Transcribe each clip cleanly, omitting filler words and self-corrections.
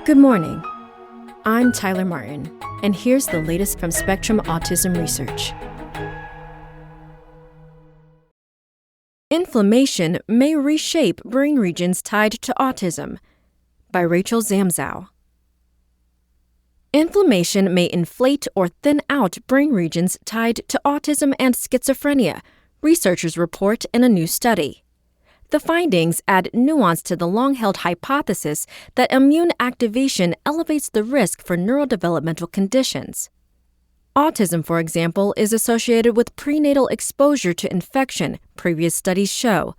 Good morning. I'm Tyler Martin, and here's the latest from Spectrum Autism Research. Inflammation may reshape brain regions tied to autism, by Rachel Zamzow. Inflammation may inflate or thin out brain regions tied to autism and schizophrenia, researchers report in a new study. The findings add nuance to the long-held hypothesis that immune activation elevates the risk for neurodevelopmental conditions. Autism, for example, is associated with prenatal exposure to infection, previous studies show.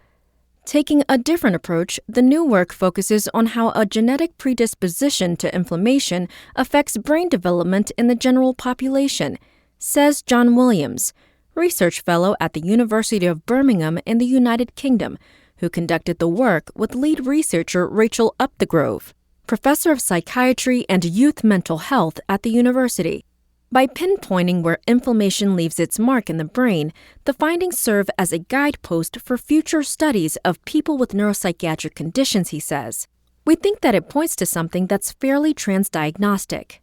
Taking a different approach, the new work focuses on how a genetic predisposition to inflammation affects brain development in the general population, says John Williams, research fellow at the University of Birmingham in the United Kingdom, who conducted the work with lead researcher Rachel Upthegrove, professor of psychiatry and youth mental health at the university. By pinpointing where inflammation leaves its mark in the brain, the findings serve as a guidepost for future studies of people with neuropsychiatric conditions, he says. We think that it points to something that's fairly transdiagnostic.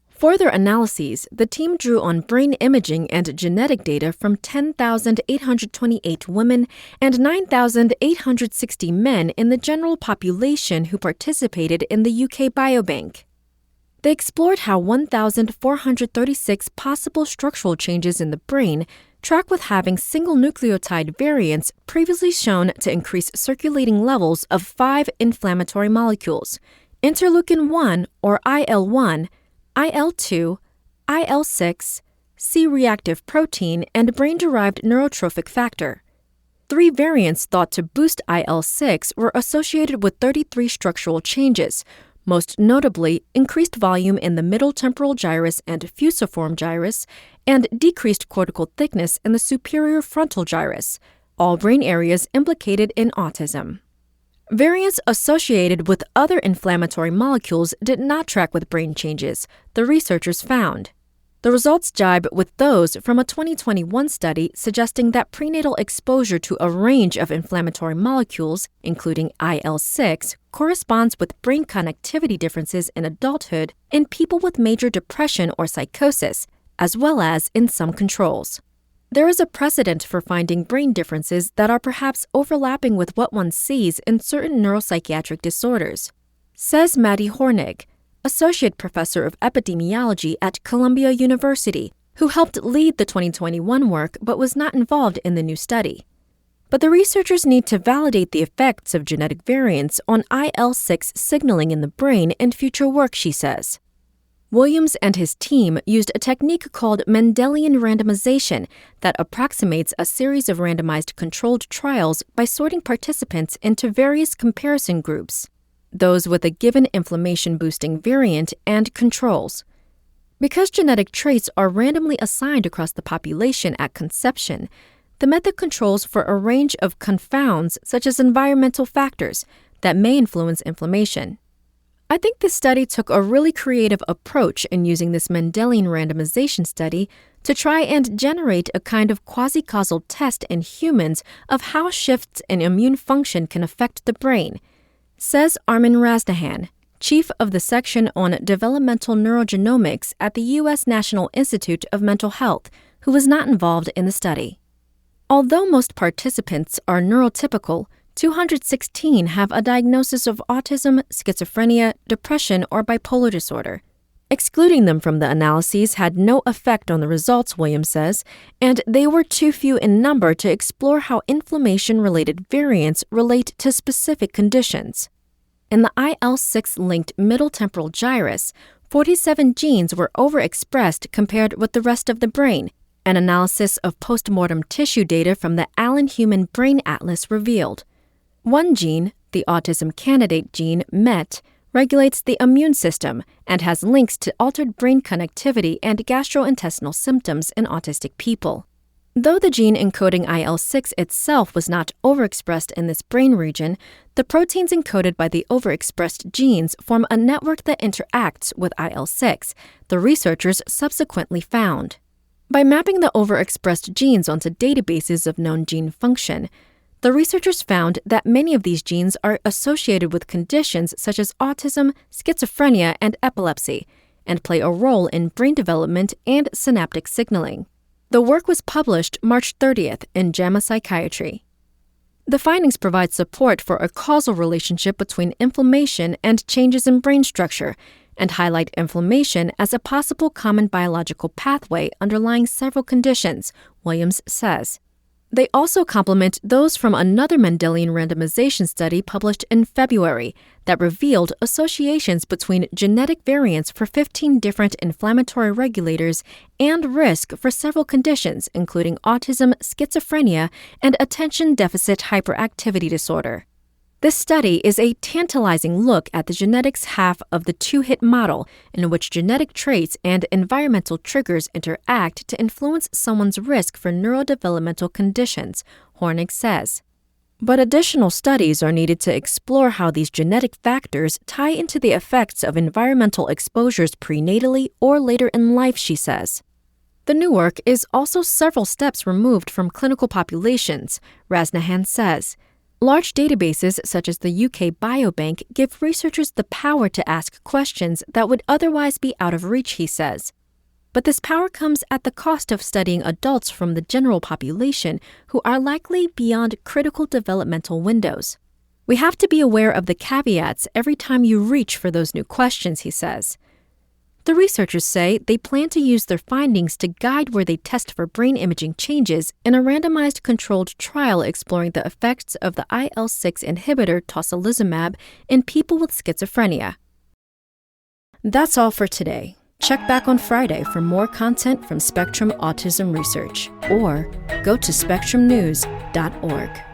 Further analyses, the team drew on brain imaging and genetic data from 10,828 women and 9,860 men in the general population who participated in the UK Biobank. They explored how 1,436 possible structural changes in the brain track with having single nucleotide variants previously shown to increase circulating levels of 5 inflammatory molecules: interleukin-1 or IL-1, IL-2, IL-6, C-reactive protein, and brain-derived neurotrophic factor. 3 variants thought to boost IL-6 were associated with 33 structural changes, most notably increased volume in the middle temporal gyrus and fusiform gyrus, and decreased cortical thickness in the superior frontal gyrus, all brain areas implicated in autism. Variants associated with other inflammatory molecules did not track with brain changes, the researchers found. The results jibe with those from a 2021 study suggesting that prenatal exposure to a range of inflammatory molecules, including IL-6, corresponds with brain connectivity differences in adulthood in people with major depression or psychosis, as well as in some controls. There is a precedent for finding brain differences that are perhaps overlapping with what one sees in certain neuropsychiatric disorders, says Maddie Hornig, associate professor of epidemiology at Columbia University, who helped lead the 2021 work but was not involved in the new study. But the researchers need to validate the effects of genetic variants on IL-6 signaling in the brain in future work, she says. Williams and his team used a technique called Mendelian randomization that approximates a series of randomized controlled trials by sorting participants into various comparison groups, those with a given inflammation-boosting variant and controls. Because genetic traits are randomly assigned across the population at conception, the method controls for a range of confounds such as environmental factors that may influence inflammation. I think this study took a really creative approach in using this Mendelian randomization study to try and generate a kind of quasi-causal test in humans of how shifts in immune function can affect the brain, says Armin Razdahan, chief of the section on developmental neurogenomics at the U.S. National Institute of Mental Health, who was not involved in the study. Although most participants are neurotypical, 216 have a diagnosis of autism, schizophrenia, depression, or bipolar disorder. Excluding them from the analyses had no effect on the results, Williams says, and they were too few in number to explore how inflammation-related variants relate to specific conditions. In the IL-6-linked middle temporal gyrus, 47 genes were overexpressed compared with the rest of the brain, an analysis of postmortem tissue data from the Allen Human Brain Atlas revealed. One gene, the autism candidate gene MET, regulates the immune system and has links to altered brain connectivity and gastrointestinal symptoms in autistic people. Though the gene encoding IL-6 itself was not overexpressed in this brain region, the proteins encoded by the overexpressed genes form a network that interacts with IL-6, the researchers subsequently found. By mapping the overexpressed genes onto databases of known gene function, The researchers found that many of these genes are associated with conditions such as autism, schizophrenia, and epilepsy, and play a role in brain development and synaptic signaling. The work was published March 30th in JAMA Psychiatry. The findings provide support for a causal relationship between inflammation and changes in brain structure, and highlight inflammation as a possible common biological pathway underlying several conditions, Williams says. They also complement those from another Mendelian randomization study published in February that revealed associations between genetic variants for 15 different inflammatory regulators and risk for several conditions, including autism, schizophrenia, and attention deficit hyperactivity disorder. This study is a tantalizing look at the genetics half of the two-hit model, in which genetic traits and environmental triggers interact to influence someone's risk for neurodevelopmental conditions, Hornig says. But additional studies are needed to explore how these genetic factors tie into the effects of environmental exposures prenatally or later in life, she says. The new work is also several steps removed from clinical populations, Rasnahan says. Large databases such as the UK Biobank give researchers the power to ask questions that would otherwise be out of reach, he says. But this power comes at the cost of studying adults from the general population who are likely beyond critical developmental windows. We have to be aware of the caveats every time you reach for those new questions, he says. The researchers say they plan to use their findings to guide where they test for brain imaging changes in a randomized controlled trial exploring the effects of the IL-6 inhibitor tocilizumab in people with schizophrenia. That's all for today. Check back on Friday for more content from Spectrum Autism Research, or go to spectrumnews.org.